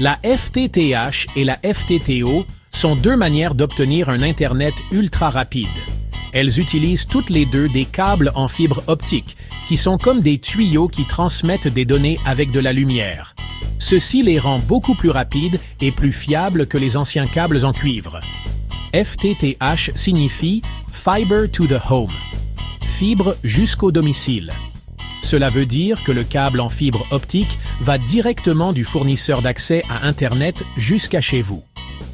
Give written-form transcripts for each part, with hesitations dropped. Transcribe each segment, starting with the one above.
La FTTH et la FTTO sont deux manières d'obtenir un Internet ultra rapide. Elles utilisent toutes les deux des câbles en fibre optique, qui sont comme des tuyaux qui transmettent des données avec de la lumière. Ceci les rend beaucoup plus rapides et plus fiables que les anciens câbles en cuivre. FTTH signifie Fiber to the Home, fibre jusqu'au domicile. Cela veut dire que le câble en fibre optique va directement du fournisseur d'accès à Internet jusqu'à chez vous.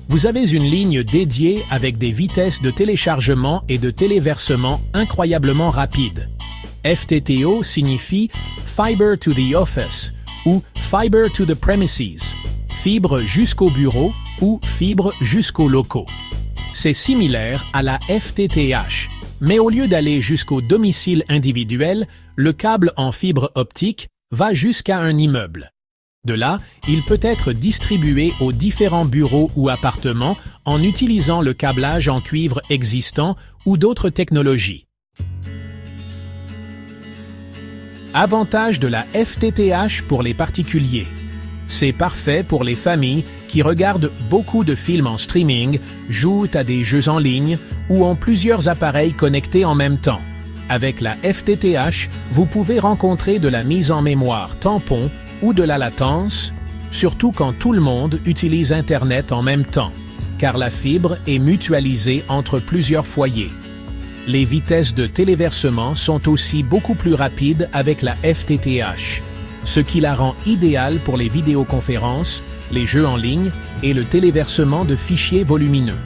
Vous avez une ligne dédiée avec des vitesses de téléchargement et de téléversement incroyablement rapides. FTTO signifie Fiber to the Office ou Fiber to the Premises, fibre jusqu'au bureau ou fibre jusqu'aux locaux. C'est similaire à la FTTH, mais au lieu d'aller jusqu'au domicile individuel, le câble en fibre optique va jusqu'à un immeuble. De là, il peut être distribué aux différents bureaux ou appartements en utilisant le câblage en cuivre existant ou d'autres technologies. Avantage de la FTTH pour les particuliers. C'est parfait pour les familles qui regardent beaucoup de films en streaming, jouent à des jeux en ligne ou ont plusieurs appareils connectés en même temps. Avec la FTTH, vous pouvez rencontrer de la mise en mémoire tampon ou de la latence, surtout quand tout le monde utilise Internet en même temps, car la fibre est mutualisée entre plusieurs foyers. Les vitesses de téléversement sont aussi beaucoup plus rapides avec la FTTH, ce qui la rend idéale pour les vidéoconférences, les jeux en ligne et le téléversement de fichiers volumineux.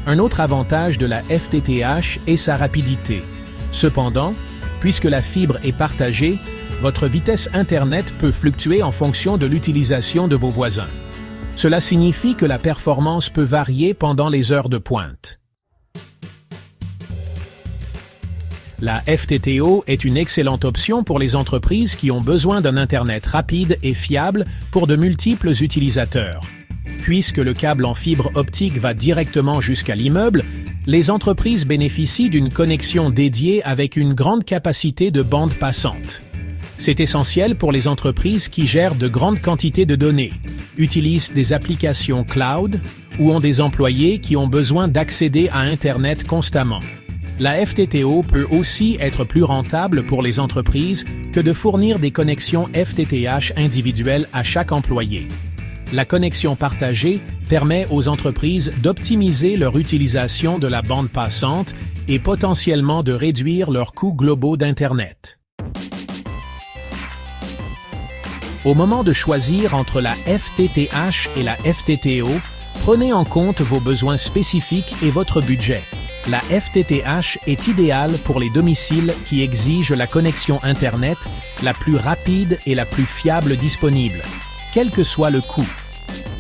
Un autre avantage de la FTTH est sa rapidité. Cependant, puisque la fibre est partagée, votre vitesse Internet peut fluctuer en fonction de l'utilisation de vos voisins. Cela signifie que la performance peut varier pendant les heures de pointe. La FTTO est une excellente option pour les entreprises qui ont besoin d'un Internet rapide et fiable pour de multiples utilisateurs. Puisque le câble en fibre optique va directement jusqu'à l'immeuble, les entreprises bénéficient d'une connexion dédiée avec une grande capacité de bande passante. C'est essentiel pour les entreprises qui gèrent de grandes quantités de données, utilisent des applications cloud ou ont des employés qui ont besoin d'accéder à Internet constamment. La FTTO peut aussi être plus rentable pour les entreprises que de fournir des connexions FTTH individuelles à chaque employé. La connexion partagée permet aux entreprises d'optimiser leur utilisation de la bande passante et potentiellement de réduire leurs coûts globaux d'Internet. Au moment de choisir entre la FTTH et la FTTO, prenez en compte vos besoins spécifiques et votre budget. La FTTH est idéale pour les domiciles qui exigent la connexion Internet la plus rapide et la plus fiable disponible, quel que soit le coût.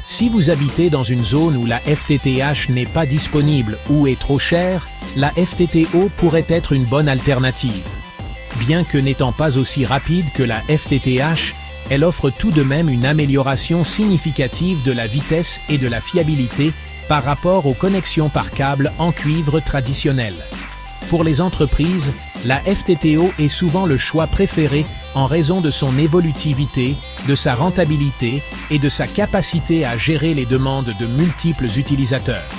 Si vous habitez dans une zone où la FTTH n'est pas disponible ou est trop chère, la FTTO pourrait être une bonne alternative. Bien que n'étant pas aussi rapide que la FTTH, elle offre tout de même une amélioration significative de la vitesse et de la fiabilité par rapport aux connexions par câble en cuivre traditionnelles. Pour les entreprises, la FTTO est souvent le choix préféré en raison de son évolutivité, de sa rentabilité et de sa capacité à gérer les demandes de multiples utilisateurs.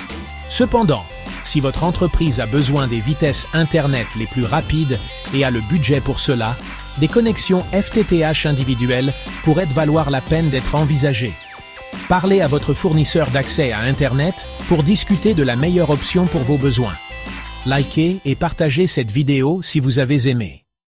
Cependant, si votre entreprise a besoin des vitesses Internet les plus rapides et a le budget pour cela, des connexions FTTH individuelles pourraient valoir la peine d'être envisagées. Parlez à votre fournisseur d'accès à Internet pour discuter de la meilleure option pour vos besoins. Likez et partagez cette vidéo si vous avez aimé.